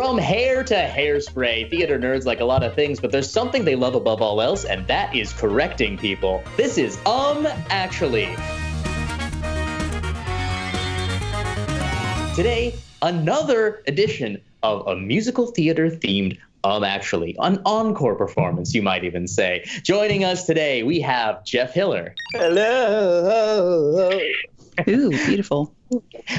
From hair to hairspray, theater nerds like a lot of things, but there's something they love above all else, and that is correcting people. This is Actually. Today, another edition of a musical theater themed Actually, an encore performance, you might even say. Joining us today, we have Jeff Hiller. Hello. Ooh, beautiful.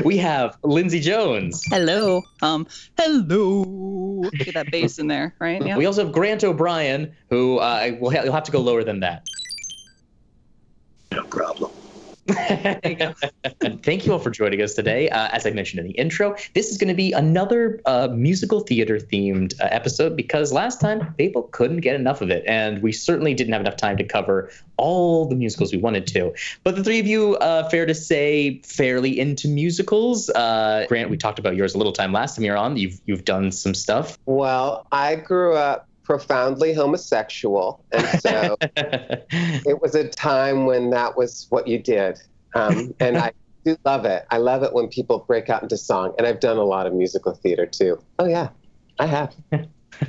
We have Lindsay Jones. Hello. Hello. Get that bass in there, right? Yeah. We also have Grant O'Brien, who you'll have to go lower than that. No problem. There you go. Thank you all for joining us today. As I mentioned in the intro, this is going to be another musical theater themed episode because last time people couldn't get enough of it, and we certainly didn't have enough time to cover all the musicals we wanted to. But the three of you, fair to say, fairly into musicals. Grant, we talked about yours a little time last time you were on. You've done some stuff. Well, I grew up profoundly homosexual, and so it was a time when that was what you did, and I do love it. I love it when people break out into song, and I've done a lot of musical theater too. Oh yeah, I have.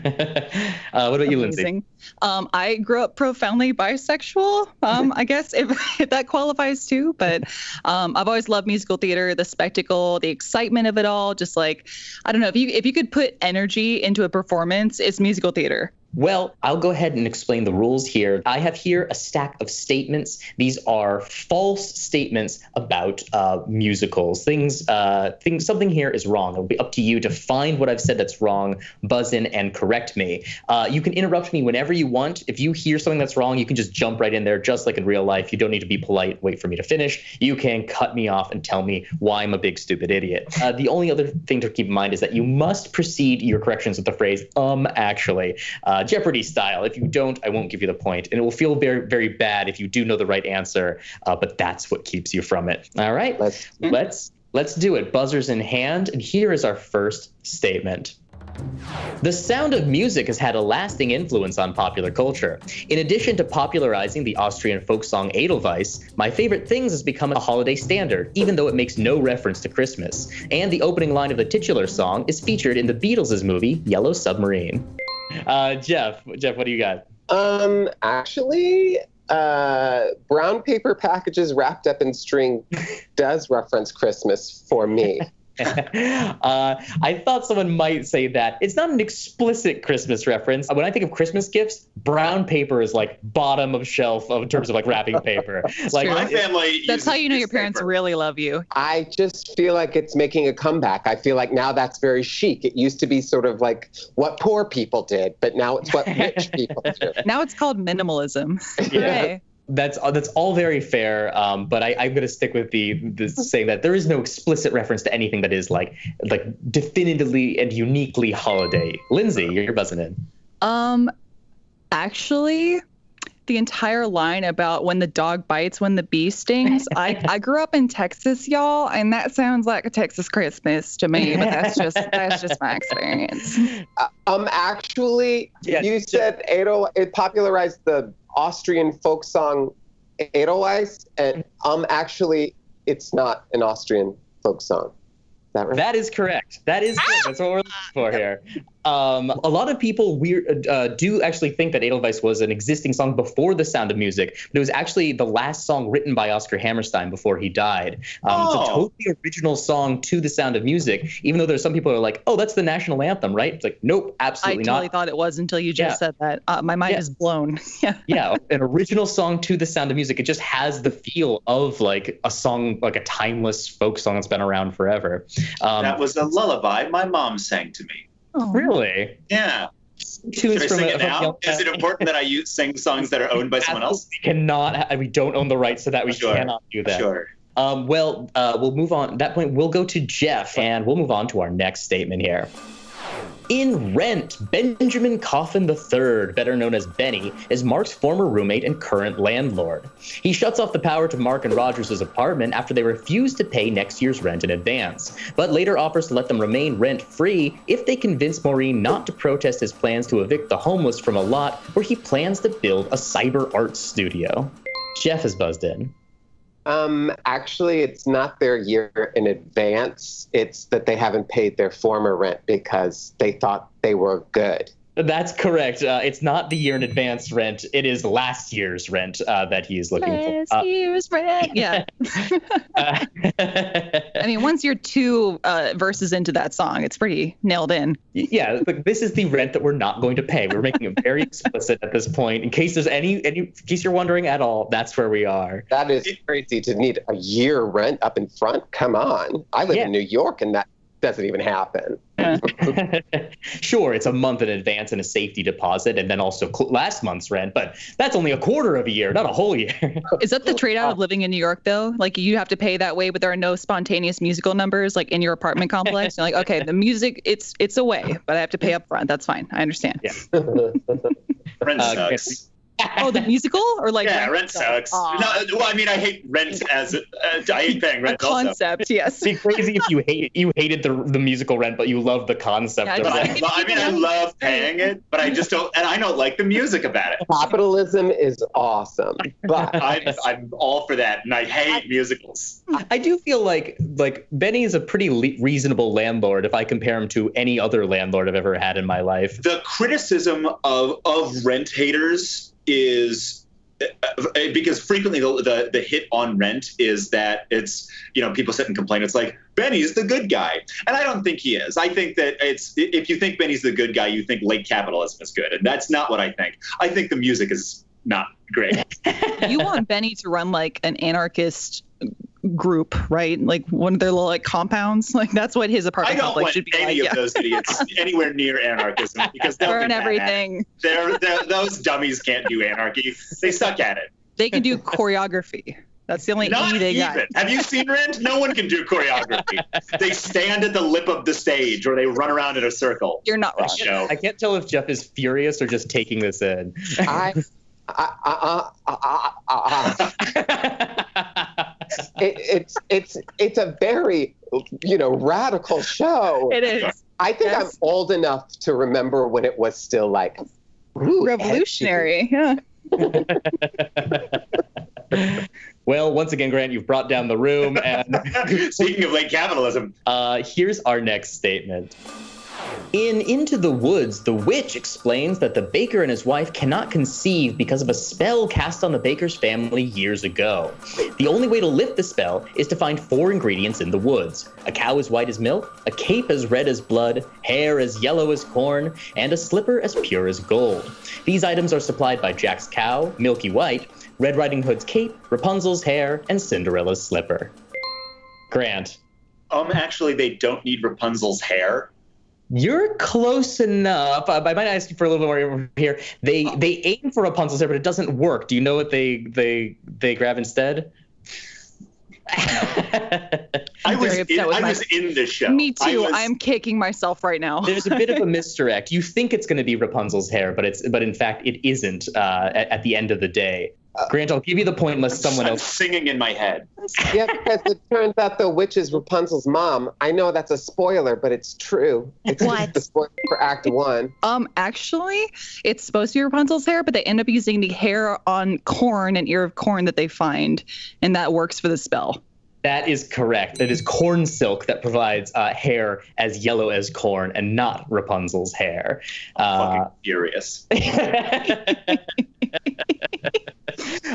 What about you, Lindsay? I grew up profoundly bisexual, I guess, if that qualifies too. But I've always loved musical theater, the spectacle, the excitement of it all. Just like, I don't know, if you could put energy into a performance, it's musical theater. Well, I'll go ahead and explain the rules here. I have here a stack of statements. These are false statements about musicals. Something here is wrong. It'll be up to you to find what I've said that's wrong, buzz in, and correct me. You can interrupt me whenever you want. If you hear something that's wrong, you can just jump right in there, just like in real life. You don't need to be polite, wait for me to finish. You can cut me off and tell me why I'm a big stupid idiot. The only other thing to keep in mind is that you must precede your corrections with the phrase, actually. Jeopardy style. If you don't, I won't give you the point. And it will feel very, very bad if you do know the right answer, but that's what keeps you from it. All right, let's do it. Buzzers in hand. And here is our first statement. The Sound of Music has had a lasting influence on popular culture. In addition to popularizing the Austrian folk song Edelweiss, My Favorite Things has become a holiday standard, even though it makes no reference to Christmas. And the opening line of the titular song is featured in the Beatles' movie Yellow Submarine. Jeff, what do you got? Actually, brown paper packages wrapped up in string does reference Christmas for me. I thought someone might say that. It's not an explicit Christmas reference. When I think of Christmas gifts, brown paper is like bottom of shelf in terms of like wrapping paper. Like my family. That's how you know your parents really love you. I just feel like it's making a comeback. I feel like now that's very chic. It used to be sort of like what poor people did, but now it's what rich people do. Now it's called minimalism. Yeah. That's all very fair, but I'm going to stick with the saying that there is no explicit reference to anything that is like definitively and uniquely holiday. Lindsay, you're buzzing in. Actually, the entire line about when the dog bites, when the bee stings. I grew up in Texas, y'all, and that sounds like a Texas Christmas to me. But that's just my experience. Actually, you said it popularized the Austrian folk song Edelweiss, and actually, it's not an Austrian folk song. Is that right? That is correct. That's what we're looking for here. A lot of people do actually think that Edelweiss was an existing song before The Sound of Music, but it was actually the last song written by Oscar Hammerstein before he died. It's a totally original song to The Sound of Music, even though there's some people who are like, oh, that's the national anthem, right? It's like, nope, absolutely not. I totally thought it was until you just said that. My mind is blown. Yeah, an original song to The Sound of Music. It just has the feel of like a song, like a timeless folk song that's been around forever. That was a lullaby my mom sang to me. Oh. Really? Yeah. Should I sing it now? Is it important that I sing songs that are owned by someone else? We don't own the rights to that. We cannot do that. Sure. We'll move on. At that point, we'll go to Jeff, and we'll move on to our next statement here. In Rent, Benjamin Coffin III, better known as Benny, is Mark's former roommate and current landlord. He shuts off the power to Mark and Rogers' apartment after they refuse to pay next year's rent in advance, but later offers to let them remain rent-free if they convince Maureen not to protest his plans to evict the homeless from a lot where he plans to build a cyber art studio. Jeff is buzzed in. Actually, it's not their year in advance. It's that they haven't paid their former rent because they thought they were good. That's correct. It's not the year in advance rent. It is last year's rent that he's looking for. Last year's rent. Yeah. I mean, once you're 2 verses into that song, it's pretty nailed in. Yeah, but this is the rent that we're not going to pay. We're making it very explicit at this point. In case there's in case you're wondering at all, that's where we are. That is crazy to need a year rent up in front. Come on. I live in New York, and that doesn't even happen. Sure, it's a month in advance and a safety deposit, and then also last month's rent, but that's only a quarter of a year, not a whole year. Is that the trade-out of living in New York, though? Like, you have to pay that way, but there are no spontaneous musical numbers, like, in your apartment complex? You're like, okay, the music, it's away, but I have to pay up front. That's fine. I understand. Yeah. Rent sucks. Oh, the musical? Or like Rent sucks. No, well, I mean, I hate rent as I hate paying rent. A concept, also. Yes. It'd be crazy if you hated the musical rent, but you loved the concept of it. I love paying it, but I just don't, and I don't like the music about it. Capitalism is awesome, but I'm all for that, and I hate musicals. I do feel like Benny is a pretty reasonable landlord if I compare him to any other landlord I've ever had in my life. The criticism of rent haters is because frequently the hit on rent is that it's, people sit and complain. It's like, Benny's the good guy. And I don't think he is. I think that if you think Benny's the good guy, you think late capitalism is good. And that's not what I think. I think the music is not great. You want Benny to run like an anarchist group, right? Like one of their little compounds. Like that's what his apartment complex should be like. I don't want any of those idiots anywhere near anarchism because they'll burn everything. Those dummies can't do anarchy. They suck at it. They can do choreography. That's the only E they got. Have you seen Rent? No one can do choreography. They stand at the lip of the stage or they run around in a circle. You're not wrong. I can't tell if Jeff is furious or just taking this in. It's a very radical show. It is. I think I'm old enough to remember when it was still like revolutionary. Yeah. Well, once again, Grant, you've brought down the room. And speaking of late capitalism, here's our next statement. In Into the Woods, the witch explains that the baker and his wife cannot conceive because of a spell cast on the baker's family years ago. The only way to lift the spell is to find 4 ingredients in the woods: a cow as white as milk, a cape as red as blood, hair as yellow as corn, and a slipper as pure as gold. These items are supplied by Jack's cow, Milky White, Red Riding Hood's cape, Rapunzel's hair, and Cinderella's slipper. Grant. Actually, they don't need Rapunzel's hair. You're close enough. I might ask you for a little bit more over here. They aim for Rapunzel's hair, but it doesn't work. Do you know what they grab instead? I was in the show. Me too. I'm kicking myself right now. There's a bit of a misdirect. You think it's going to be Rapunzel's hair, but in fact it isn't. At the end of the day. Grant, I'll give you the point unless someone else singing in my head. Yeah, because it turns out the witch is Rapunzel's mom. I know that's a spoiler, but it's true. It's just the spoiler for Act 1. Actually, it's supposed to be Rapunzel's hair, but they end up using the hair on corn, an ear of corn that they find, and that works for the spell. That is correct. It is corn silk that provides hair as yellow as corn and not Rapunzel's hair. I'm fucking furious.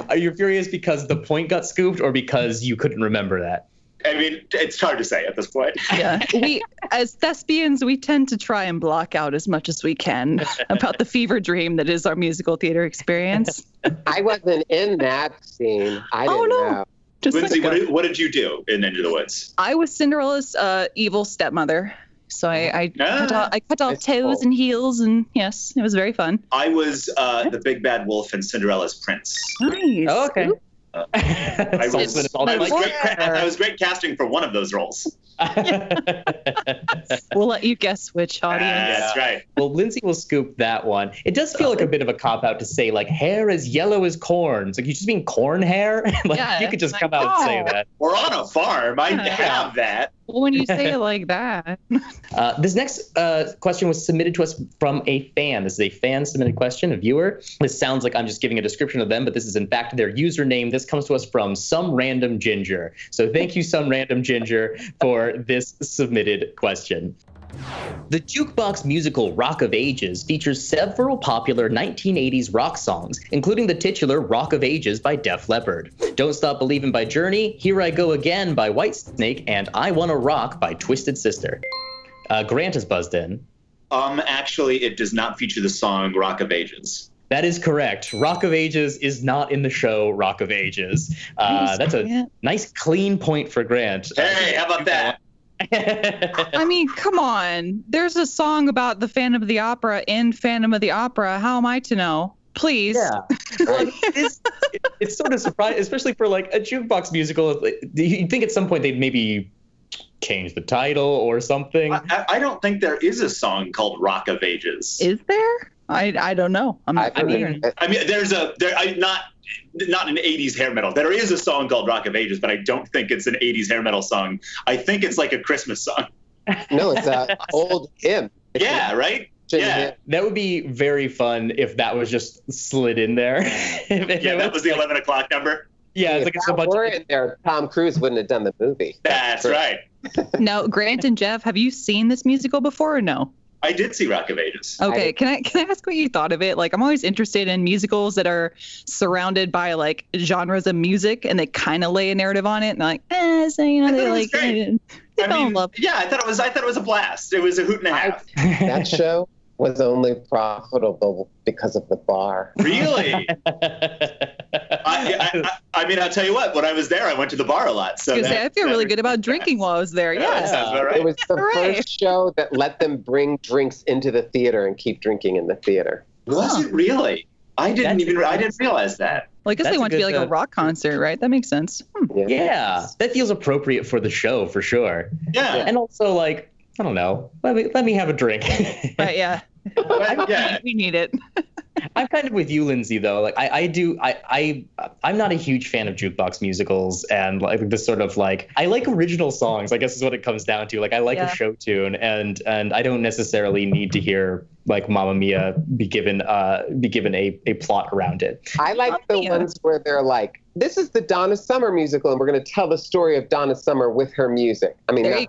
Are you furious because the point got scooped or because you couldn't remember that? I mean, it's hard to say at this point. Yeah, we as thespians, we tend to try and block out as much as we can about the fever dream that is our musical theater experience. I wasn't in that scene. I didn't know. Lindsay, what did you do in Into the Woods? I was Cinderella's evil stepmother. So I cut off toes and heels, and yes, it was very fun. I was the big bad wolf and Cinderella's prince. Nice. Oh, okay. I was great casting for one of those roles. We'll let you guess which audience. That's right. Well, Lindsay will scoop that one. It does feel like a bit of a cop-out to say, like, hair as yellow as corn. It's like, you just mean corn hair? You could just come out and say that. We're on a farm. I have that. Well, when you say it like that. This next question was submitted to us from a fan. This is a fan-submitted question, a viewer. This sounds like I'm just giving a description of them, but this is in fact their username. This comes to us from Some Random Ginger. So thank you, Some Random Ginger, for this submitted question. The jukebox musical Rock of Ages features several popular 1980s rock songs, including the titular Rock of Ages by Def Leppard, Don't Stop Believin' by Journey, Here I Go Again by Whitesnake, and I Wanna Rock by Twisted Sister. Grant has buzzed in. Actually, it does not feature the song Rock of Ages. That is correct. Rock of Ages is not in the show Rock of Ages. That's a nice clean point for Grant. Hey, how about that? I mean, come on. There's a song about the Phantom of the Opera in Phantom of the Opera. How am I to know? Please. Yeah. Well, it's sort of surprising, especially for like a jukebox musical. You'd think at some point they'd maybe change the title or something. I don't think there is a song called Rock of Ages. Is there? I don't know. I'm not hearing it. I mean, not an 80s hair metal. There is a song called Rock of Ages, but I don't think it's an 80s hair metal song. I think it's like a Christmas song. No, it's an old hymn. Yeah, right? Yeah. That would be very fun if that was just slid in there. That was the 11 o'clock number. Yeah, it's like it's a bunch of in there. Tom Cruise wouldn't have done the movie. That's right. Now, Grant and Jeff, have you seen this musical before or no? I did see Rock of Ages. Okay, can I ask what you thought of it? Like, I'm always interested in musicals that are surrounded by like genres of music, and they kind of lay a narrative on it, and like, so they like. They fell in love. Yeah, I thought it was a blast. It was a hoot and a half. That show was only profitable because of the bar. Really? I mean, I'll tell you what. When I was there, I went to the bar a lot. So I feel really good about drinking while I was there. Yeah, that sounds about right. It was the first show that let them bring drinks into the theater and keep drinking in the theater. Was it really? I didn't realize that. Well, I guess they want to be like a rock concert, right? That makes sense. Yeah, that feels appropriate for the show for sure. Yeah, and also like, I don't know, let me have a drink. Right? Yeah. We need it. I'm kind of with you, Lindsay, though. Like I'm not a huge fan of jukebox musicals, and like this sort of like, I like original songs, I guess is what it comes down to. Like I like a show tune, and I don't necessarily need to hear like Mamma Mia be given a plot around it. I like the ones where they're like, this is the Donna Summer musical, and we're going to tell the story of Donna Summer with her music. I mean, there not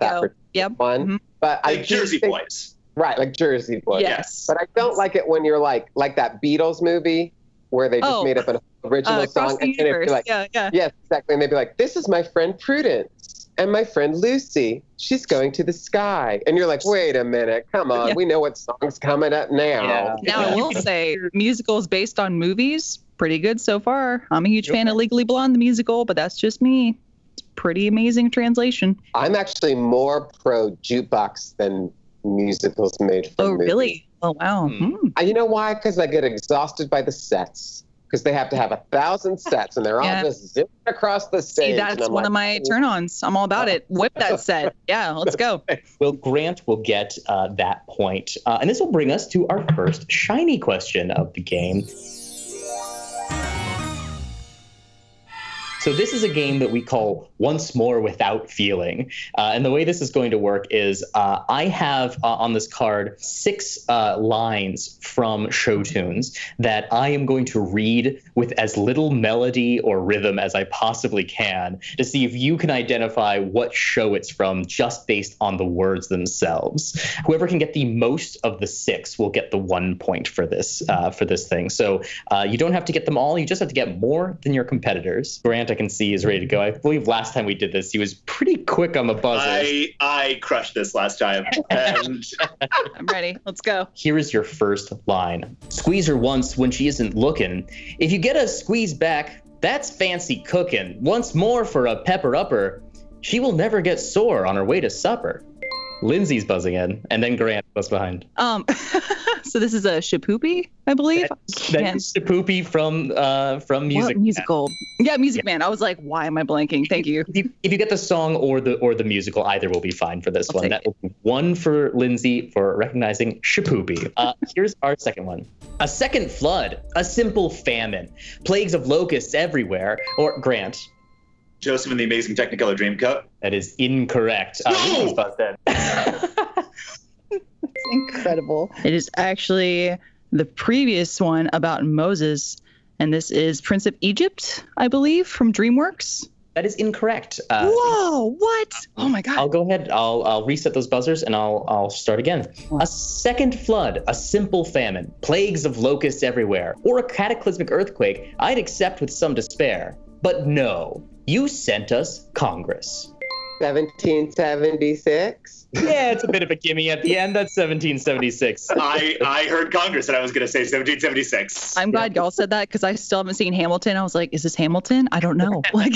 that one, mm-hmm. but like Jersey Boys. Right, like Jersey Boys. Yes. But I don't like it when you're like that Beatles movie where they just made up an original song. And then it'd be like, yes, exactly. And they'd be like, this is my friend Prudence and my friend Lucy. She's going to the sky. And you're like, wait a minute. Come on. We know what song's coming up now. Yeah. Now, I will say musicals based on movies, pretty good so far. I'm a huge fan of Legally Blonde, the musical, but that's just me. It's pretty amazing translation. I'm actually more pro jukebox than musicals made for movies. Really? Oh, wow. You know why? Because I get exhausted by the sets. Because they have to have 1,000 sets, and they're all just zipping across the stage. See, that's one of my turn-ons. I'm all about it. Whip that set. Yeah, let's go. Well, Grant will get that point. And this will bring us to our first shiny question of the game. So this is a game that we call Once More Without Feeling. And the way this is going to work is I have on this card 6 lines from show tunes that I am going to read with as little melody or rhythm as I possibly can to see if you can identify what show it's from just based on the words themselves. Whoever can get the most of the 6 will get the 1 point for this thing. So you don't have to get them all. You just have to get more than your competitors. Grant, I can see, is ready to go. I believe last time we did this, he was pretty quick on the buzzers. I crushed this last time. And I'm ready. Let's go. Here is your first line. Squeeze her once when she isn't looking. If you get a squeeze back, that's fancy cooking. Once more for a pepper upper. She will never get sore on her way to supper. Lindsay's buzzing in, and then Grant was behind. So this is a Shapoopy, I believe. That is Shapoopy from Music what musical? Man. Yeah, Music Man. I was like, why am I blanking? Thank you. If you get the song or the musical, either will be fine for this one. That will be 1 for Lindsay for recognizing Shapoopy. Here's our second one. A second flood, a simple famine, plagues of locusts everywhere. Or Grant. Joseph and the Amazing Technicolor Dreamcoat. That is incorrect. Lindsay's busted. It's incredible. It is actually the previous one about Moses, and this is Prince of Egypt, I believe, from DreamWorks. That is incorrect. Whoa, what? Oh my God. I'll go ahead. I'll reset those buzzers and I'll start again. A second flood, a simple famine, plagues of locusts everywhere, or a cataclysmic earthquake, I'd accept with some despair. But no, you sent us Congress. 1776. Yeah, it's a bit of a gimme at the end. That's 1776. I heard Congress and I was going to say 1776. I'm glad y'all said that because I still haven't seen Hamilton. I was like, is this Hamilton? I don't know. Like,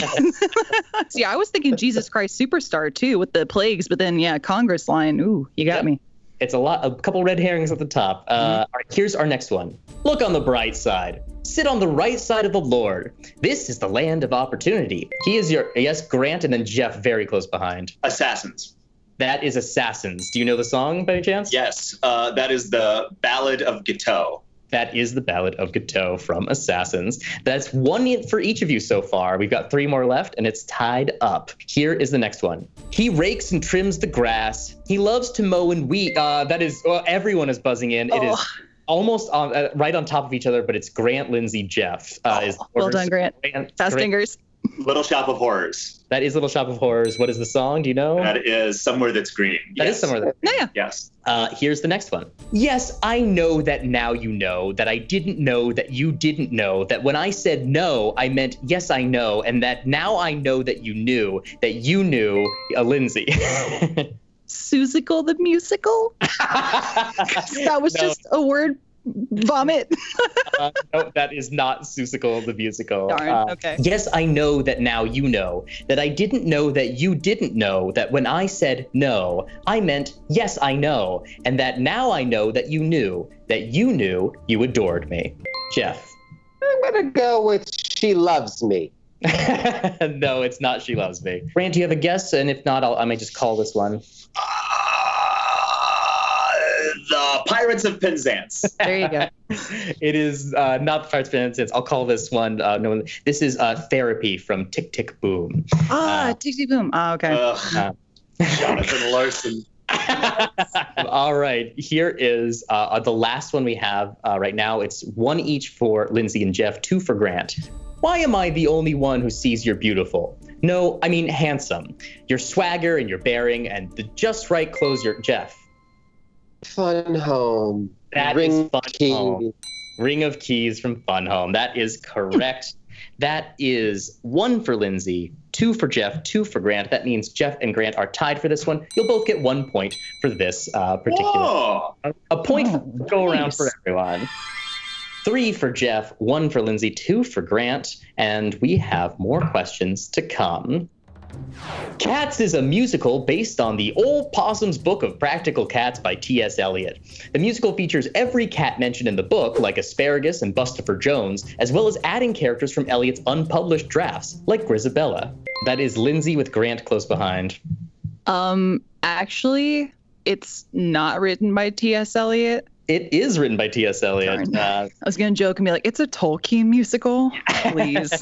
see, I was thinking Jesus Christ Superstar too with the plagues, but then Congress line. Ooh, you got me. It's a couple red herrings at the top. All right, here's our next one. Look on the bright side. Sit on the right side of the Lord. This is the land of opportunity. He is Grant, and then Jeff very close behind. Assassins. That is Assassins. Do you know the song by chance? Yes, that is the Ballad of Guiteau. That is the Ballad of Guiteau from Assassins. That's one for each of you so far. We've got 3 more left, and it's tied up. Here is the next one. He rakes and trims the grass. He loves to mow and weed. That is, everyone is buzzing in. It is almost right on top of each other, but it's Grant, Lindsay, Jeff. Well done, Grant. Fast fingers. Little Shop of Horrors. That is Little Shop of Horrors. What is the song? Do you know? That is Somewhere That's Green. That is Somewhere That's Green. Yeah. Yes. Here's the next one. Yes, I know that now you know that I didn't know that you didn't know that when I said no, I meant yes, I know, and that now I know that you knew Lindsay. Susical the musical? That was just a word vomit. No, that is not Susical the musical. Darn, okay. Yes, I know that now you know that I didn't know that you didn't know that when I said no, I meant yes, I know, and that now I know that you knew you adored me. Jeff. I'm going to go with She Loves Me. No, it's not She Loves Me. Grant, do you have a guess? And if not, I may just call this one. The Pirates of Penzance. There you go. It is not the Pirates of Penzance. I'll call this one. This is Therapy from Tick Tick Boom. Tick Tick Boom. Okay. Jonathan Larson. All right. Here is the last one we have right now. It's 1 each for Lindsay and Jeff, 2 for Grant. Why am I the only one who sees you're beautiful? No, I mean handsome. Your swagger and your bearing and the just right clothes. Jeff. Fun Home. That is Fun Home. Ring of Keys from Fun Home. That is correct. That is 1 for Lindsay, 2 for Jeff, 2 for Grant. That means Jeff and Grant are tied for this one. You'll both get 1 point for this particular. Whoa. A point to go around for everyone. 3 for Jeff, 1 for Lindsay, 2 for Grant, and we have more questions to come. Cats is a musical based on the Old Possum's Book of Practical Cats by T.S. Eliot. The musical features every cat mentioned in the book, like Asparagus and Bustopher Jones, as well as adding characters from Eliot's unpublished drafts, like Grisabella. That is Lindsay with Grant close behind. Actually, it's not written by T.S. Eliot. It is written by T.S. Eliot. I was going to joke and be like, it's a Tolkien musical. Please.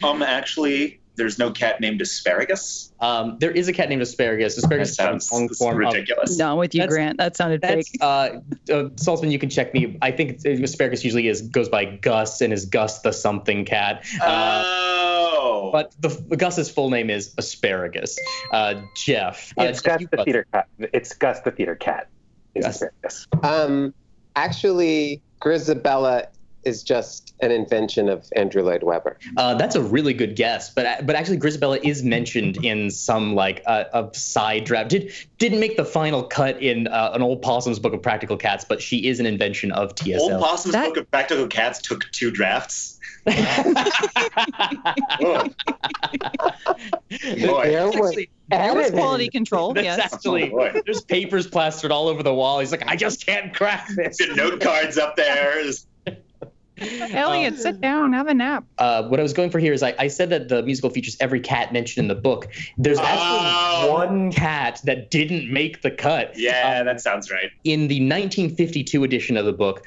Actually, there's no cat named Asparagus. There is a cat named Asparagus. Asparagus sounds ridiculous. No, with you, Grant. That sounded fake. Saltzman, you can check me. I think Asparagus usually goes by Gus and is Gus the something cat. But the Gus's full name is Asparagus. Jeff. It's Gus the theater cat. It's Gus the theater cat. Asparagus. Actually, Grisabella is just an invention of Andrew Lloyd Webber. That's a really good guess, but actually Grisabella is mentioned in some a side draft. Didn't make the final cut in an Old Possum's Book of Practical Cats, but she is an invention of T.S. Old Possum's Book of Practical Cats took 2 drafts. Boy. There was quality control. Yes. Actually, there's papers plastered all over the wall. He's like, I just can't crack this. Note cards up there. Elliot, sit down, have a nap. What I was going for here is I said that the musical features every cat mentioned in the book. There's actually one cat that didn't make the cut. Yeah, that sounds right. In the 1952 edition of the book,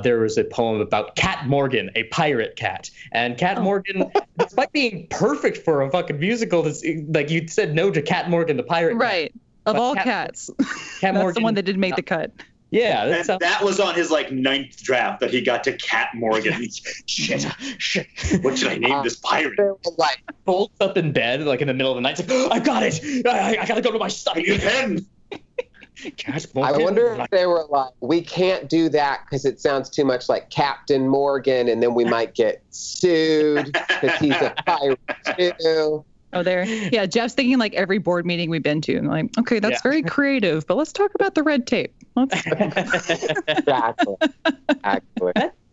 there was a poem about Cat Morgan, a pirate cat. And Cat Morgan, despite being perfect for a fucking musical, like you said no to Cat Morgan, the pirate cat. Right. Of all cats. Cat That's Morgan, the one that didn't make the cut. Yeah, And that was on his like 9th draft that he got to Cat Morgan. shit. What should I name this pirate? Like, folds up in bed, like in the middle of the night. It's like, I got it. I gotta go to my study. Pen. Cat I Morgan. wonder if they were like, we can't do that because it sounds too much like Captain Morgan, and then we might get sued because he's a pirate too. Oh, there. Yeah, Jeff's thinking like every board meeting we've been to. And like, okay, that's very creative, but let's talk about the red tape. Exactly.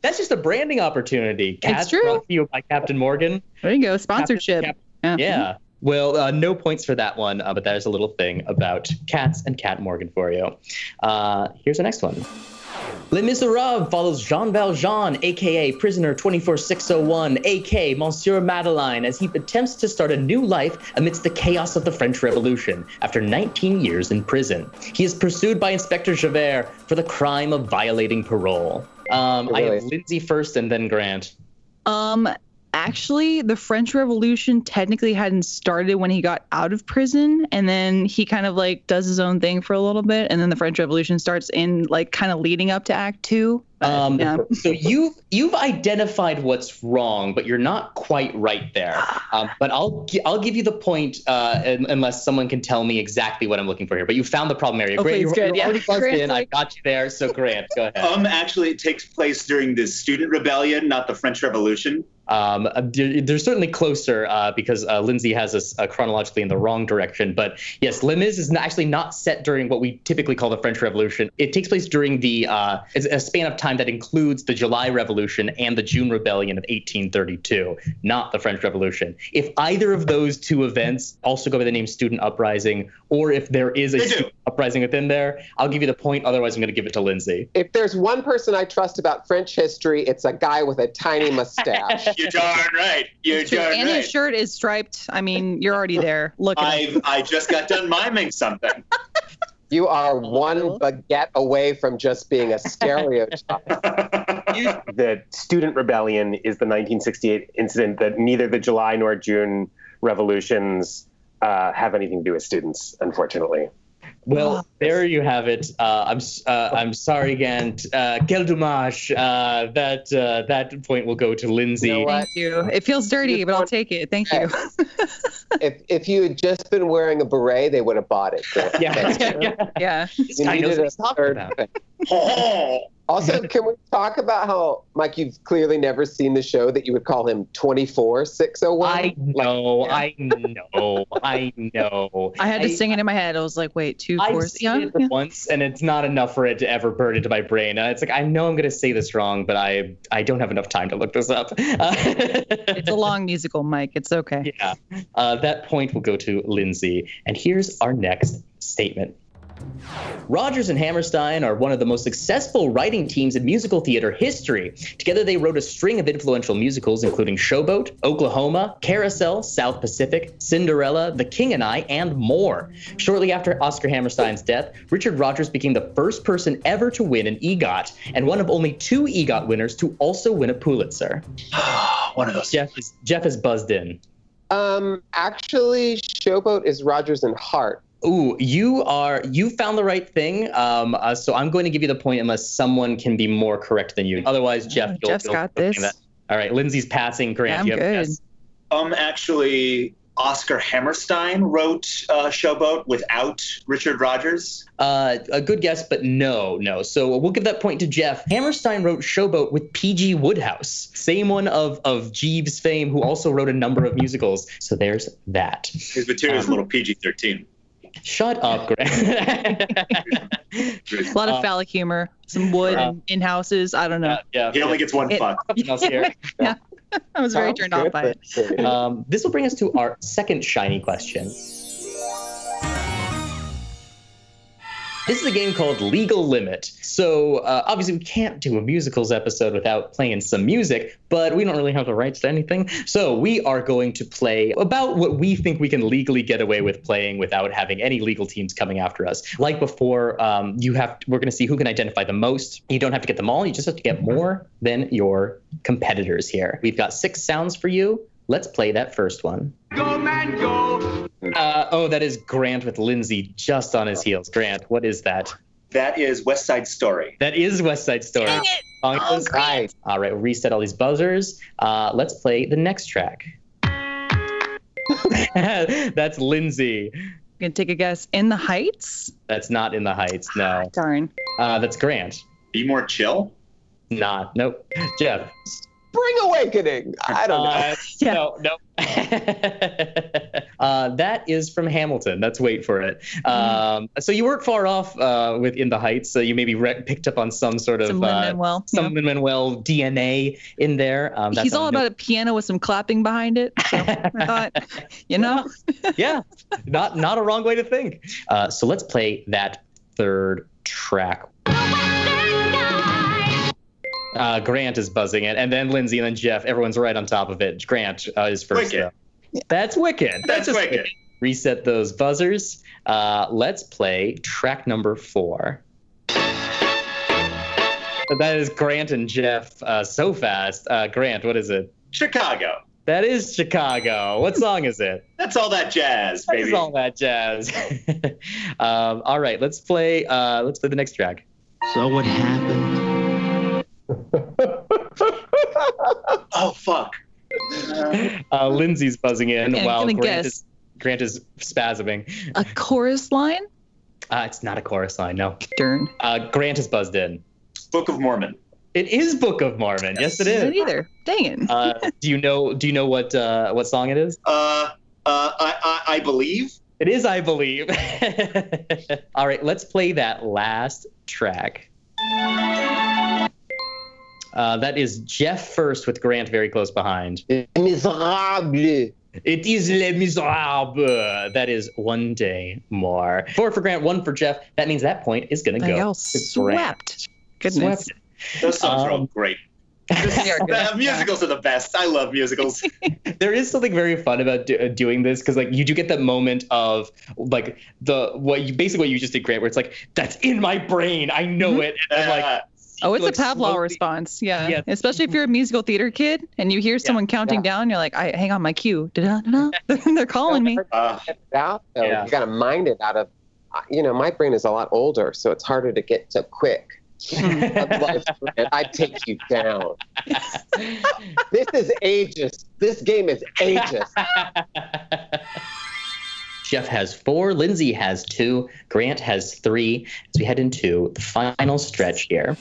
That's just a branding opportunity. Cats true. brought to you by Captain Morgan. There you go. Sponsorship. Yeah. Well, no points for that one, but there's a little thing about cats and Cat Morgan for you. Here's the next one. Les Miserables follows Jean Valjean, a.k.a. Prisoner 24601, a.k.a. Monsieur Madeleine, as he attempts to start a new life amidst the chaos of the French Revolution after 19 years in prison. He is pursued by Inspector Javert for the crime of violating parole. I have Lindsay first and then Grant. Actually, the French Revolution technically hadn't started when he got out of prison, and then he kind of like does his own thing for a little bit, and then the French Revolution starts in like kind of leading up to Act 2. So you've identified what's wrong, but you're not quite right there. But I'll give you the point unless someone can tell me exactly what I'm looking for here. But you found the problem area. Grant, you're already buzzed in. I got you there. So Grant, go ahead. Actually, it takes place during the Student Rebellion, not the French Revolution. They're certainly closer because Lindsay has us chronologically in the wrong direction. But yes, Les Mis is actually not set during what we typically call the French Revolution. It takes place during it's a span of time that includes the July Revolution and the June Rebellion of 1832, not the French Revolution. If either of those two events also go by the name Student Uprising, or if there is a student uprising within there, I'll give you the point. Otherwise, I'm going to give it to Lindsay. If there's one person I trust about French history, it's a guy with a tiny mustache. You're darn right. You're darn right. And his shirt is striped. I mean, you're already there. Look at him. I just got done miming something. You are one baguette away from just being a stereotype. The Student Rebellion is the 1968 incident that neither the July nor June revolutions have anything to do with students, unfortunately. Well, there you have it. I'm sorry again. Quel dommage. That point will go to Lindsay. You know what? Thank you. It feels dirty, but I'll take it. Thank you. If you had just been wearing a beret, they would have bought it. Yeah. You needed a third thing. Also, can we talk about how, Mike, you've clearly never seen the show that you would call him 24601? I know. I had to sing it in my head. I was like, wait, 2 I've 4. seen it once, and it's not enough for it to ever burn into my brain. And it's like, I know I'm going to say this wrong, but I don't have enough time to look this up. It's a long musical, Mike. It's okay. Yeah. That point will go to Lindsay. And here's our next statement. Rodgers and Hammerstein are one of the most successful writing teams in musical theater history. Together, they wrote a string of influential musicals, including Showboat, Oklahoma, Carousel, South Pacific, Cinderella, The King and I, and more. Shortly after Oscar Hammerstein's death, Richard Rodgers became the first person ever to win an EGOT, and one of only 2 EGOT winners to also win a Pulitzer. One of those. Jeff is buzzed in. Actually, Showboat is Rodgers and Hart. Ooh, you found the right thing. So I'm going to give you the point unless someone can be more correct than you. Otherwise, Jeff's got this. All right, Lindsay's passing. Grant, I'm you have good. a guess. Actually, Oscar Hammerstein wrote Showboat without Richard Rodgers. A good guess, but no. So we'll give that point to Jeff. Hammerstein wrote Showboat with P.G. Wodehouse, same one of Jeeves fame, who also wrote a number of musicals. So there's that. His material is a little PG-13. Shut up, Grant. A lot of phallic humor, some wood in houses. I don't know. Yeah. He only gets one fuck. Nothing else here. Yeah. I was very turned off by it. This will bring us to our second shiny question. This is a game called Legal Limit. So obviously we can't do a musicals episode without playing some music, but we don't really have the rights to anything. So we are going to play about what we think we can legally get away with playing without having any legal teams coming after us. Like before, we're going to see who can identify the most. You don't have to get them all. You just have to get more than your competitors here. We've got 6 sounds for you. Let's play that first one. Go, man, go! That is Grant with Lindsay just on his heels. Grant, what is that? That is West Side Story. That is West Side Story. Dang it! Oh, Right. all right, we'll reset all these buzzers. Let's play the next track. That's Lindsay. Gonna take a guess. In the Heights? That's not In the Heights, no. Darn. That's Grant. Be More Chill? Nope. Jeff. Spring Awakening. I don't know. Yeah. No. That is from Hamilton. Let's wait for it. So you weren't far off with In the Heights. So you maybe picked up on some sort of Lin-Manuel. Lin-Manuel DNA in there. He's all about a piano with some clapping behind it. So I thought, Yeah, not a wrong way to think. So let's play that third track. Grant is buzzing it, and then Lindsay, and then Jeff. Everyone's right on top of it. Grant is first. Wicked. That's Wicked. That's just Wicked. Reset those buzzers. Let's play track number 4. That is Grant and Jeff so fast. Grant, what is it? Chicago. That is Chicago. What song is it? That's All That Jazz, baby. That's All That Jazz. All right, let's play the next track. So what happened? Oh, fuck. Lindsay's buzzing in Okay, while I'm gonna Grant is spasming. A chorus line? It's not a chorus line, no. Darn. Grant is buzzed in. Book of Mormon. It is Book of Mormon. Yes, it Not is. either. Dang it. Do you know what song it is? I believe. It is I Believe. All right, let's play that last track. That is Jeff first with Grant very close behind. Miserable. It is Les Miserables. That is One Day More. 4 for Grant, 1 for Jeff. That means that point is going to go. to Grant. Swept. Goodness. Swept. Those songs are all great. Musicals are the best. I love musicals. There is something very fun about doing this because like you do get that moment of like what you just did, Grant, where it's like that's in my brain. I know it. And I'm like. Oh, it's like, a Pavlov slowly- response. Yeah. Yeah. Especially if you're a musical theater kid and you hear someone counting down, you're like, hang on, my cue. Da-da-da-da. They're calling me. Get it out, though. Yeah. You got to mind it out of, my brain is a lot older, so it's harder to get to quick. Otherwise, I'd take you down. This is ageist. This game is ageist. Jeff has 4, Lindsay has 2, Grant has 3, as we head into the final stretch here.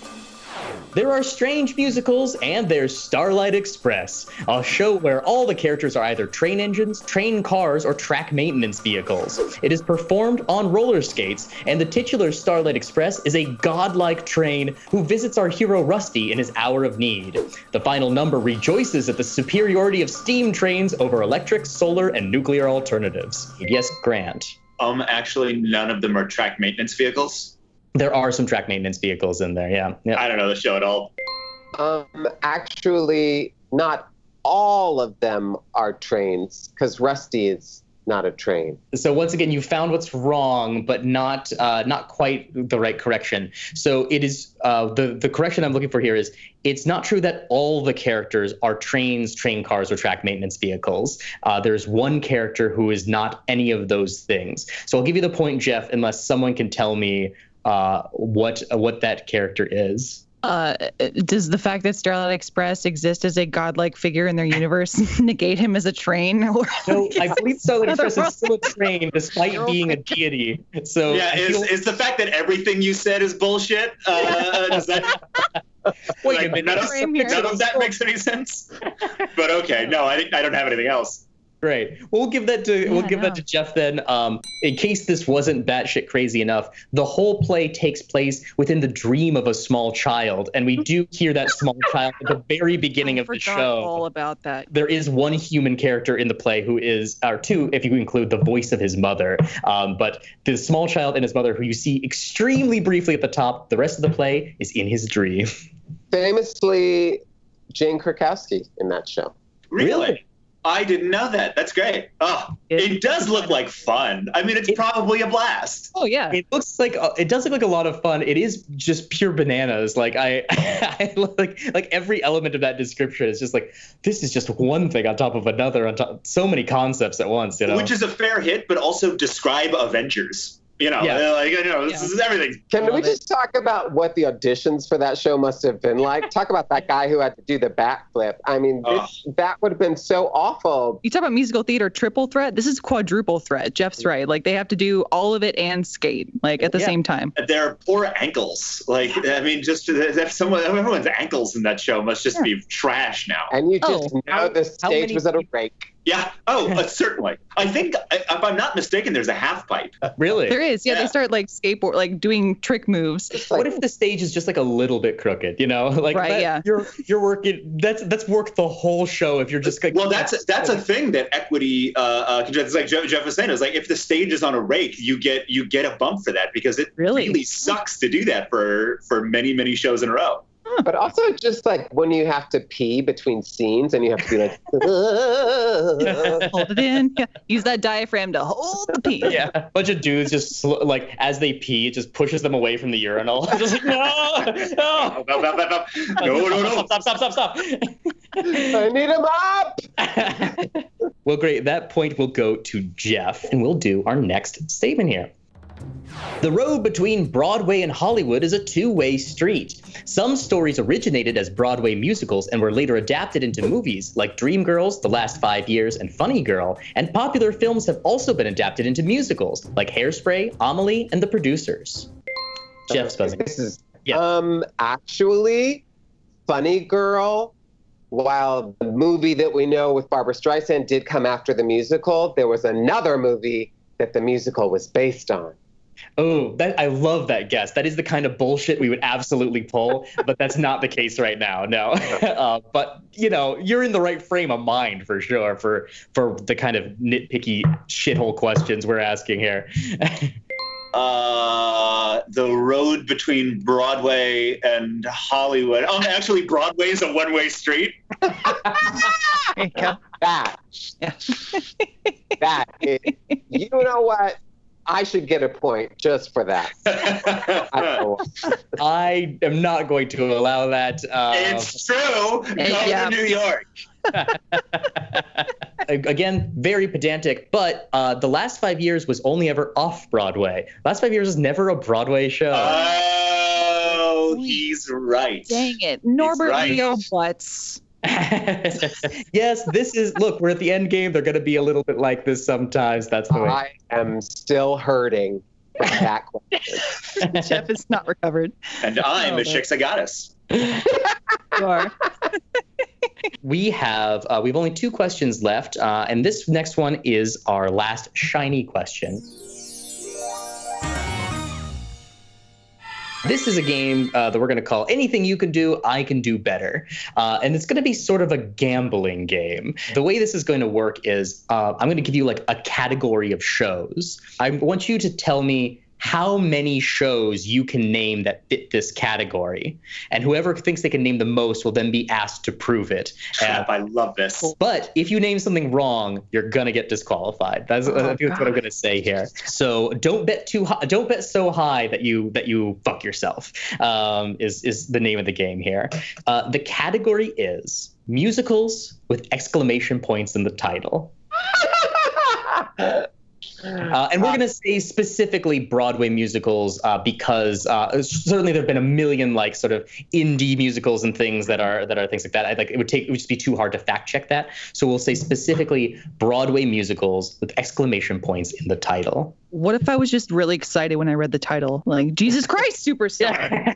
There are strange musicals, and there's Starlight Express, a show where all the characters are either train engines, train cars, or track maintenance vehicles. It is performed on roller skates, and the titular Starlight Express is a godlike train who visits our hero Rusty in his hour of need. The final number rejoices at the superiority of steam trains over electric, solar, and nuclear alternatives. Yes, Grant. Actually, none of them are track maintenance vehicles. There are some track maintenance vehicles in there, yeah. I don't know the show at all. Actually, not all of them are trains, because Rusty is not a train. So once again, you found what's wrong, but not quite the right correction. So it is the correction I'm looking for here is it's not true that all the characters are trains, train cars, or track maintenance vehicles. There's one character who is not any of those things. So I'll give you the point, Jeff, unless someone can tell me what that character is. Does the fact that Starlight Express exists as a godlike figure in their universe negate him as a train? No, I believe Starlight Express is still a train despite being a deity. So Yeah, is the fact that everything you said is bullshit? Does that, Wait like, a minute. none of that makes any sense? But okay, no, I don't have anything else. Great. We'll give that to Jeff then. In case this wasn't batshit crazy enough, the whole play takes place within the dream of a small child, and we do hear that small child at the very beginning of the show. All about that. There is one human character in the play who is, or two, if you include the voice of his mother. But the small child and his mother, who you see extremely briefly at the top, the rest of the play is in his dream. Famously, Jane Krakowski in that show. Really? I didn't know that. That's great. Oh, it does look like fun. I mean, it's probably a blast. Oh yeah. It does look like a lot of fun. It is just pure bananas. Like I like every element of that description is just like, this is just one thing on top of another, on top, so many concepts at once, you know. Which is a fair hit, but also describe Avengers. You know, this is everything. Can we just talk about what the auditions for that show must have been like? Talk about that guy who had to do the backflip. I mean, that would have been so awful. You talk about musical theater triple threat. This is quadruple threat. Jeff's right. Like, they have to do all of it and skate, like, at the same time. Their poor ankles. Like, I mean, just everyone's ankles in that show must just be trash now. And you just know the stage was at a rake. Yeah. Certainly. I think, if I'm not mistaken, there's a half pipe. Really? There is. Yeah, they start like skateboard, like doing trick moves. What if the stage is just like a little bit crooked? You know, like you're working. That's work the whole show. If you're just like, well, that's a thing that equity. It's like Jeff was saying. It's like if the stage is on a rake, you get a bump for that because it really sucks to do that for many shows in a row. But also just like when you have to pee between scenes and you have to be like, hold it in. Yeah. Use that diaphragm to hold the pee. Yeah, a bunch of dudes just like as they pee, it just pushes them away from the urinal. Just like no. Stop. I need him up. Well, great. That point will go to Jeff, and we'll do our next statement here. The road between Broadway and Hollywood is a two-way street. Some stories originated as Broadway musicals and were later adapted into movies like Dreamgirls, The Last 5 Years, and Funny Girl, and popular films have also been adapted into musicals like Hairspray, Amelie, and The Producers. Jeff's buzzing. Actually, Funny Girl, while the movie that we know with Barbra Streisand did come after the musical, there was another movie that the musical was based on. Oh, I love that guess. That is the kind of bullshit we would absolutely pull, but that's not the case right now. No. But, you know, you're in the right frame of mind for sure for the kind of nitpicky shithole questions we're asking here. The road between Broadway and Hollywood. Actually, Broadway is a one-way street. That is, you know what? I should get a point just for that. I am not going to allow that. It's true. Go to New York. Again, very pedantic, but The Last 5 Years was only ever off Broadway. Last 5 Years was never a Broadway show. Oh, he's right. Dang it. Norbert Leo Butts. Yes, look, we're at the end game. They're going to be a little bit like this sometimes. That's the way. I am still hurting from that question. Jeff is not recovered. And I'm a Shixagatis. You are. We've only 2 questions left, and this next one is our last shiny question. This is a game that we're going to call Anything You Can Do, I Can Do Better. And it's going to be sort of a gambling game. The way this is going to work is I'm going to give you like a category of shows. I want you to tell me how many shows you can name that fit this category. And whoever thinks they can name the most will then be asked to prove it. Crap, I love this. But if you name something wrong, you're going to get disqualified. I think that's what I'm going to say here. So don't bet too high. Don't bet so high that you fuck yourself, is the name of the game here. The category is musicals with exclamation points in the title. And we're going to say specifically Broadway musicals because certainly there have been a million like sort of indie musicals and things that are things like that. It would just be too hard to fact check that. So we'll say specifically Broadway musicals with exclamation points in the title. What if I was just really excited when I read the title? Like, Jesus Christ, Superstar.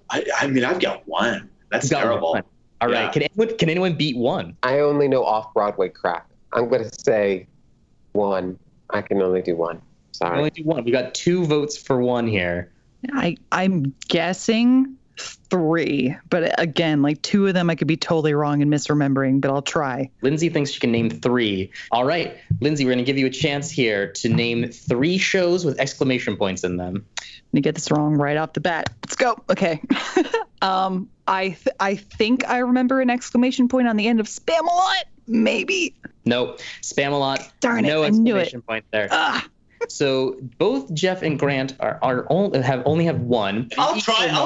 I mean, I've got one. That's terrible. All right. Can anyone beat 1? I only know off-Broadway crap. I'm going to say 1. I can only do 1. Sorry. Only do 1. We got 2 votes for 1 here. I'm guessing 3, but again, like 2 of them I could be totally wrong and misremembering, but I'll try. Lindsay thinks she can name 3. All right, Lindsay, we're going to give you a chance here to name 3 shows with exclamation points in them. I'm gonna get this wrong right off the bat. Let's go. Okay. I think I remember an exclamation point on the end of Spamalot. Maybe. No, Spamalot. Darn it! No I knew it. exclamation point there. So both Jeff and Grant only have 1. I'll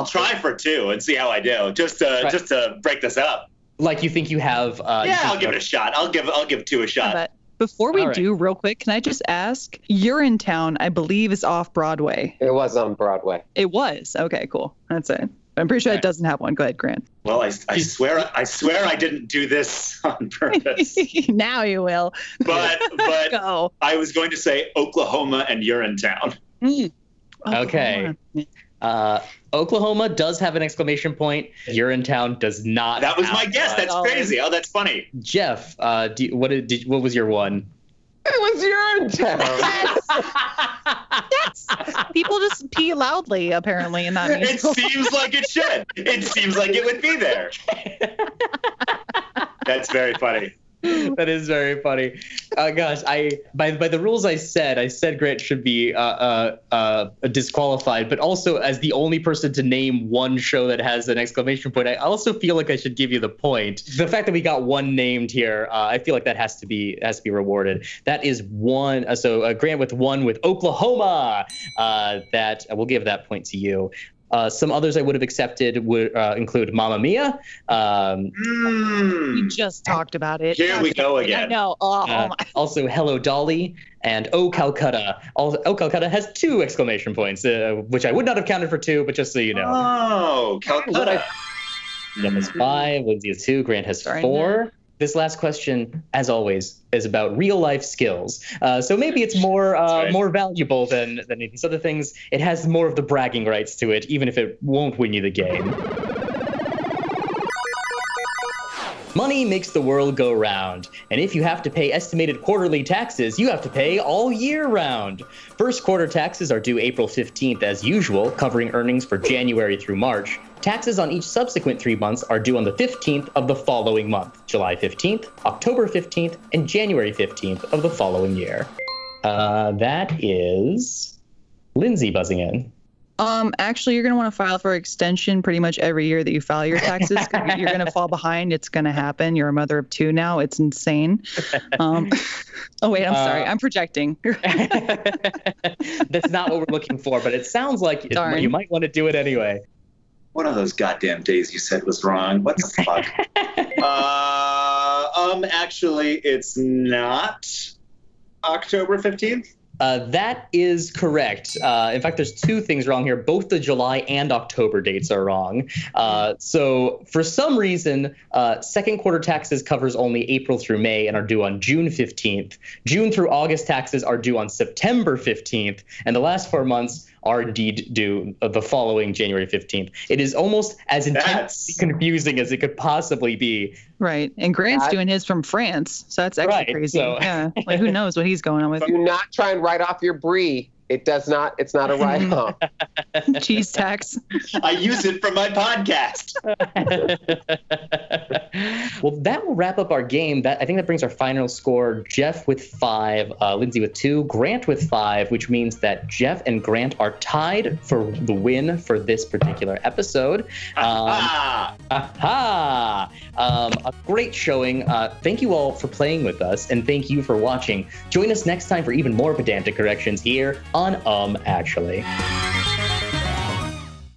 try for 2 and see how I do. Just to break this up. Like you think you have? I'll give it a shot. I'll give 2 a shot. But before we do, real quick, can I just ask? Urinetown, I believe, is off Broadway. It was on Broadway. It was. Okay, cool. That's it. I'm pretty sure it doesn't have one. Go ahead, Grant. Well, I swear I didn't do this on purpose. Now you will. But Go. I was going to say Oklahoma and Urinetown. Okay. Oklahoma does have an exclamation point. Urinetown does not. That was my guess. That's crazy. Oh, that's funny. Jeff, what was your 1? It was Urinetown. Yes. People just pee loudly, apparently, in that musical. It seems like it should. It seems like it would be there. That's very funny. That is very funny. Gosh, by the rules I said Grant should be disqualified, but also as the only person to name 1 show that has an exclamation point, I also feel like I should give you the point. The fact that we got 1 named here, I feel like that has to be rewarded. That is 1. So Grant with 1 with Oklahoma. That we'll give that point to you. Some others I would have accepted would include Mamma Mia. We just talked about it. Here we go again. I know. Oh my. Also, Hello Dolly and Oh Calcutta. Oh Calcutta has 2 exclamation points, which I would not have counted for 2, but just so you know. Oh, Calcutta. Jeff has 5, Lindsay has 2, Grant has 4. This last question, as always, is about real life skills. So maybe it's more valuable than these other things. It has more of the bragging rights to it, even if it won't win you the game. Money makes the world go round, and if you have to pay estimated quarterly taxes, you have to pay all year round. First quarter taxes are due April 15th as usual, covering earnings for January through March. Taxes on each subsequent 3 months are due on the 15th of the following month, July 15th, October 15th, and January 15th of the following year. That is Lindsay buzzing in. Actually, you're going to want to file for extension pretty much every year that you file your taxes. You're going to fall behind. It's going to happen. You're a mother of 2 now. It's insane. Oh, wait, I'm sorry. I'm projecting. That's not what we're looking for, but it sounds like you might want to do it anyway. One of those goddamn days you said was wrong. What the fuck? Actually, it's not October 15th. That is correct. In fact, there's 2 things wrong here. Both the July and October dates are wrong. So for some reason, second quarter taxes covers only April through May and are due on June 15th. June through August taxes are due on September 15th. And the last 4 months are indeed due the following January 15th. It is almost as intensely confusing as it could possibly be. Right. And Grant's doing his from France. So that's extra crazy. So. Yeah. Like, who knows what he's going on with. Do not try and write off your brie. It's not a write-off. Cheese tax. I use it for my podcast. Well, that will wrap up our game. I think that brings our final score. Jeff with 5, Lindsay with 2, Grant with 5, which means that Jeff and Grant are tied for the win for this particular episode. A great showing. Thank you all for playing with us, and thank you for watching. Join us next time for even more pedantic corrections here on Actually.